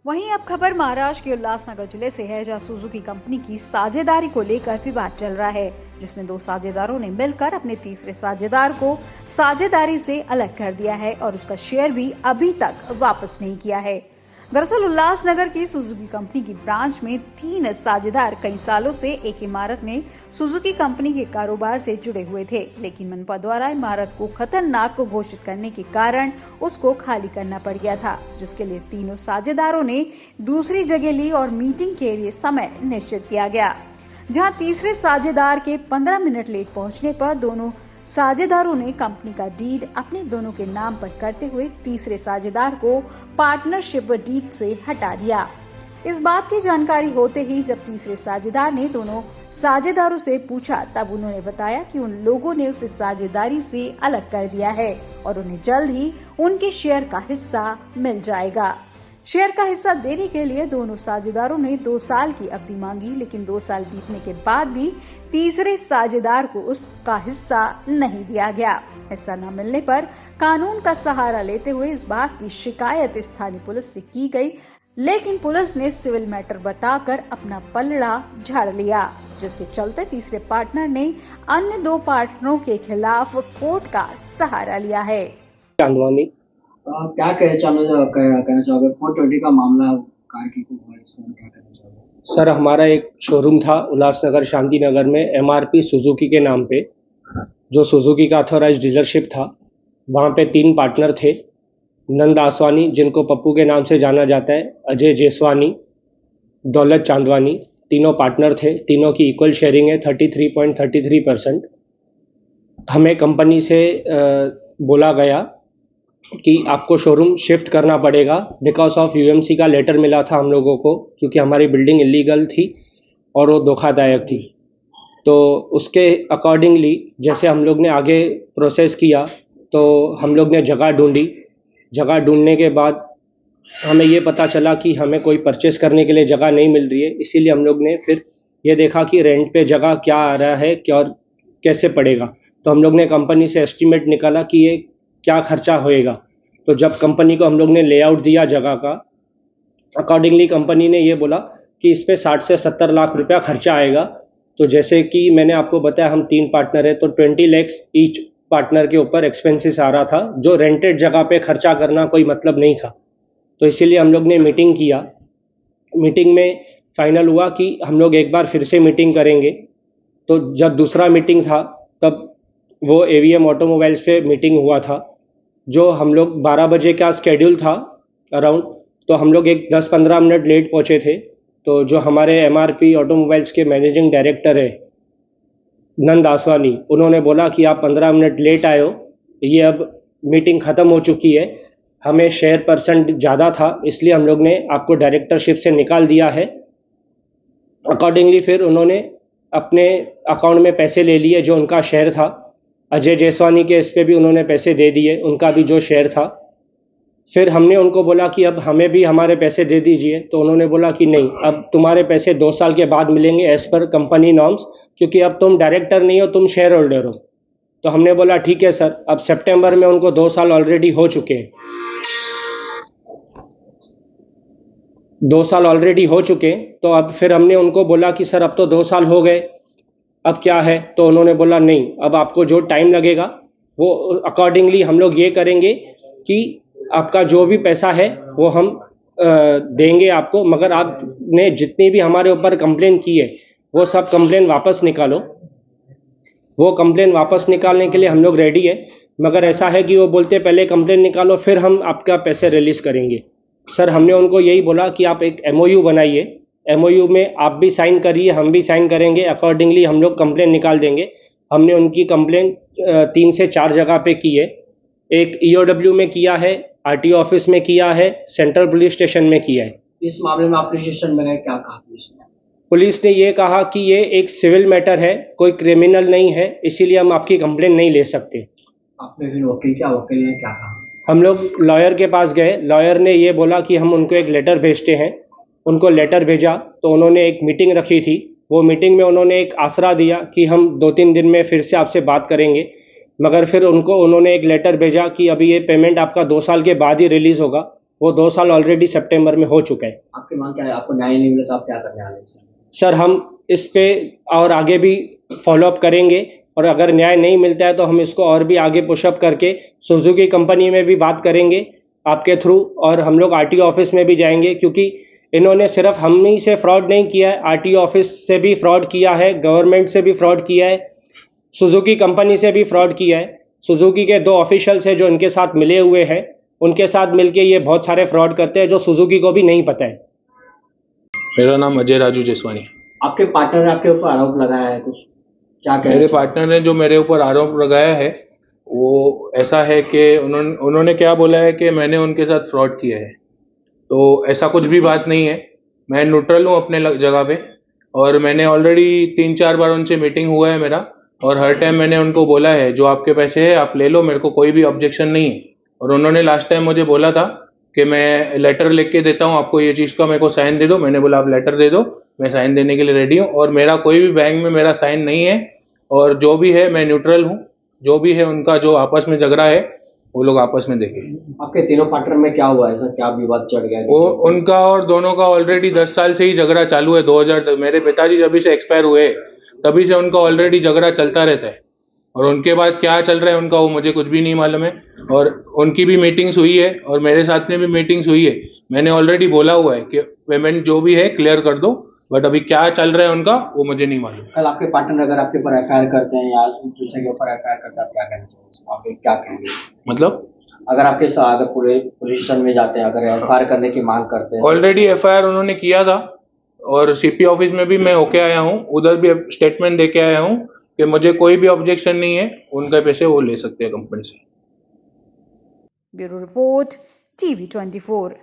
वहीं अब खबर महाराष्ट्र के उल्लासनगर जिले से है, जहां सुजुकी कंपनी की साझेदारी को लेकर विवाद चल रहा है, जिसमें दो साझेदारों ने मिलकर अपने तीसरे साझेदार को साझेदारी से अलग कर दिया है और उसका शेयर भी अभी तक वापस नहीं किया है। दरअसल उल्लासनगर की सुजुकी कंपनी की ब्रांच में 3 साझेदार कई सालों से एक इमारत में सुजुकी कंपनी के कारोबार से जुड़े हुए थे, लेकिन मनपा द्वारा इमारत को खतरनाक घोषित करने के कारण उसको खाली करना पड़ गया था, जिसके लिए तीनों साझेदारों ने दूसरी जगह ली और मीटिंग के लिए समय निश्चित किया गया। जहां तीसरे साझेदार के 15 मिनट लेट पहुंचने पर दोनों साझेदारों ने कंपनी का डीड अपने दोनों के नाम पर करते हुए तीसरे साझेदार को पार्टनरशिप डीड से हटा दिया। इस बात की जानकारी होते ही जब तीसरे साझेदार ने दोनों साझेदारों से पूछा, तब उन्होंने बताया कि उन लोगों ने उसे साझेदारी से अलग कर दिया है और उन्हें जल्द ही उनके शेयर का हिस्सा मिल जाएगा। शेयर का हिस्सा देने के लिए दोनों साझेदारों ने 2 साल की अवधि मांगी, लेकिन 2 साल बीतने के बाद भी तीसरे साझेदार को उसका हिस्सा नहीं दिया गया। हिस्सा न मिलने पर कानून का सहारा लेते हुए इस बात की शिकायत स्थानीय पुलिस से की गई, लेकिन पुलिस ने सिविल मैटर बताकर अपना पलड़ा झाड़ लिया, जिसके चलते तीसरे पार्टनर ने अन्य 2 पार्टनरों के खिलाफ कोर्ट का सहारा लिया है। चांदवानी क्या कहना चाहोगे? 420 का मामला कार की को हुआ, इसमें क्या कहना चाहोगे? सर, हमारा एक शोरूम था उल्लासनगर शांति नगर में एमआरपी सुजुकी के नाम पे, जो सुजुकी का अथॉराइज्ड डीलरशिप था। वहाँ पे 3 पार्टनर थे, नंद आसवानी जिनको पप्पू के नाम से जाना जाता है, अजय जेसवानी, दौलत चांदवानी, तीनों पार्टनर थे। तीनों की इक्वल शेयरिंग है 33.33%। हमें कंपनी से बोला गया कि आपको शोरूम शिफ्ट करना पड़ेगा बिकॉज ऑफ यूएमसी का लेटर मिला था हम लोगों को, क्योंकि हमारी बिल्डिंग इलीगल थी और वो धोखादायक थी। तो उसके अकॉर्डिंगली जैसे हम लोग ने आगे प्रोसेस किया, तो हम लोग ने जगह ढूंढी। जगह ढूंढने के बाद हमें ये पता चला कि हमें कोई परचेस करने के लिए जगह नहीं मिल रही है, इसीलिए हम लोग ने फिर ये देखा कि रेंट पे जगह क्या आ रहा है, क्या और कैसे पड़ेगा। तो हम लोग ने कंपनी से एस्टीमेट निकाला कि ये क्या खर्चा होएगा। तो जब कंपनी को हम लोग ने लेआउट दिया जगह का, अकॉर्डिंगली कंपनी ने ये बोला कि इस पे 60 से 70 लाख रुपया खर्चा आएगा। तो जैसे कि मैंने आपको बताया हम 3 पार्टनर हैं, तो 20 लाख ईच पार्टनर के ऊपर एक्सपेंसेस आ रहा था, जो रेंटेड जगह पे खर्चा करना कोई मतलब नहीं था। तो इसीलिए हम लोग ने मीटिंग किया। मीटिंग में फाइनल हुआ कि हम लोग एक बार फिर से मीटिंग करेंगे। तो जब दूसरा मीटिंग था तब वो एवीएम ऑटोमोबाइल्स पे मीटिंग हुआ था, जो हम लोग 12 बजे का स्केड्यूल था अराउंड, तो हम लोग एक 10-15 मिनट लेट पहुंचे थे। तो जो हमारे एमआरपी ऑटोमोबाइल्स के मैनेजिंग डायरेक्टर है नंद आसवानी, उन्होंने बोला कि आप 15 मिनट लेट आए हो, ये अब मीटिंग ख़त्म हो चुकी है, हमें शेयर परसेंट ज़्यादा था इसलिए हम लोग ने आपको डायरेक्टरशिप से निकाल दिया है। अकॉर्डिंगली फिर उन्होंने अपने अकाउंट में पैसे ले लिए जो उनका शेयर था। अजय जेसवानी के इस पे भी उन्होंने पैसे दे दिए, उनका भी जो शेयर था। फिर हमने उनको बोला कि अब हमें भी हमारे पैसे दे दीजिए, तो उन्होंने बोला कि नहीं, अब तुम्हारे पैसे 2 साल के बाद मिलेंगे एज़ पर कंपनी नॉर्म्स, क्योंकि अब तुम डायरेक्टर नहीं हो, तुम शेयर होल्डर हो। तो हमने बोला ठीक है सर। अब सितंबर में उनको 2 साल ऑलरेडी हो चुके हैं, 2 साल ऑलरेडी हो चुके हैं। तो अब फिर हमने उनको बोला कि सर अब तो 2 साल हो गए, अब क्या है? तो उन्होंने बोला नहीं, अब आपको जो टाइम लगेगा वो अकॉर्डिंगली हम लोग ये करेंगे कि आपका जो भी पैसा है वो हम देंगे आपको, मगर आपने जितनी भी हमारे ऊपर कंप्लेन की है वो सब कंप्लेन वापस निकालो। वो कंप्लेन वापस निकालने के लिए हम लोग रेडी है, मगर ऐसा है कि वो बोलते पहले कंप्लेन निकालो फिर हम आपका पैसे रिलीज़ करेंगे। सर, हमने उनको यही बोला कि आप एक एमओयू बनाइए, एमओयू में आप भी साइन करिए, हम भी साइन करेंगे, अकॉर्डिंगली हम लोग कंप्लेन निकाल देंगे। हमने उनकी कंप्लेन 3 से 4 जगह पे की है। एक ईओडब्ल्यू में किया है, आरटीओ ऑफिस में किया है, सेंट्रल पुलिस स्टेशन में किया है। इस मामले में आप पुलिस स्टेशन में गए, क्या कहा पुलिस ने? पुलिस ने ये कहा कि ये एक सिविल मैटर है, कोई क्रिमिनल नहीं है, इसीलिए हम आपकी कंप्लेन नहीं ले सकते। आपने फिर वकील ने क्या कहा? हम लोग लॉयर के पास गए, लॉयर ने ये बोला कि हम उनको एक लेटर भेजते हैं। उनको लेटर भेजा तो उन्होंने एक मीटिंग रखी थी। वो मीटिंग में उन्होंने एक आसरा दिया कि हम 2-3 दिन में फिर से आपसे बात करेंगे, मगर फिर उन्होंने एक लेटर भेजा कि अभी ये पेमेंट आपका 2 साल के बाद ही रिलीज़ होगा। वो 2 साल ऑलरेडी सितंबर में हो चुका है। आपकी मांग क्या है? आपको न्याय नहीं मिला तो आप क्या करने वाले हैं सर? सर हम इस पे और आगे भी फॉलोअप करेंगे और अगर न्याय नहीं मिलता है तो हम इसको और भी आगे पुशअप करके सुजुकी कंपनी में भी बात करेंगे आपके थ्रू, और हम लोग आरटीओ ऑफिस में भी जाएंगे, क्योंकि इन्होंने सिर्फ हम ही से फ्रॉड नहीं किया है, आरटीओ ऑफिस से भी फ्रॉड किया है, गवर्नमेंट से भी फ्रॉड किया है, सुजुकी कंपनी से भी फ्रॉड किया है। सुजुकी के 2 ऑफिशियल्स हैं जो इनके साथ मिले हुए हैं, उनके साथ मिलके ये बहुत सारे फ्रॉड करते हैं जो सुजुकी को भी नहीं पता है। मेरा नाम अजय राजू जसवानी। आपके पार्टनर ने आपके ऊपर आरोप लगाया है कुछ, क्या कह मेरे पार्टनर ने जो मेरे ऊपर आरोप लगाया है वो ऐसा है कि उन्होंने क्या बोला है कि मैंने उनके साथ फ्रॉड किया है। तो ऐसा कुछ भी बात नहीं है। मैं न्यूट्रल हूँ अपने जगह पे, और मैंने ऑलरेडी 3-4 बार उनसे मीटिंग हुआ है मेरा, और हर टाइम मैंने उनको बोला है जो आपके पैसे है आप ले लो, मेरे को कोई भी ऑब्जेक्शन नहीं है। और उन्होंने लास्ट टाइम मुझे बोला था कि मैं लेटर लिख के देता हूँ आपको, ये चीज़ का मेरे को साइन दे दो। मैंने बोला आप लेटर दे दो, मैं साइन देने के लिए रेडी हूँ, और मेरा कोई भी बैंक में मेरा साइन नहीं है, और जो भी है मैं न्यूट्रल हूँ। जो भी है उनका जो आपस में झगड़ा है वो लोग आपस में देखें। आपके तीनों पार्टनर में क्या हुआ है सर, क्या विवाद चढ़ गया? वो उनका और दोनों का ऑलरेडी 10 साल से ही झगड़ा चालू है। 2000 मेरे पिताजी जब से एक्सपायर हुए तभी से उनका ऑलरेडी झगड़ा चलता रहता है, और उनके बाद क्या चल रहा है उनका वो मुझे कुछ भी नहीं मालूम है। और उनकी भी मीटिंग्स हुई है और मेरे साथ में भी मीटिंग्स हुई है। मैंने ऑलरेडी बोला हुआ है कि पेमेंट जो भी है क्लियर कर दो, बट अभी क्या चल रहा है उनका वो मुझे नहीं मालूम। कल आपके पार्टनर अगर आपके ऊपर एफआईआर करते हैं या दूसरे के ऊपर एफआईआर करते हैं, आप क्या कहना चाहोगे? आप क्या कहेंगे? मतलब अगर आपके साथ अगर पुलिस स्टेशन में जाते हैं, अगर एफआईआर करने की मांग करते हैं? ऑलरेडी एफआईआर उन्होंने किया था, और सीपी ऑफिस में भी मैं होके आया हूँ, उधर भी स्टेटमेंट दे के आया हूँ कि मुझे कोई भी ऑब्जेक्शन नहीं है, उनके पैसे वो ले सकते हैं कंपनी से। Bureau report, TV 24।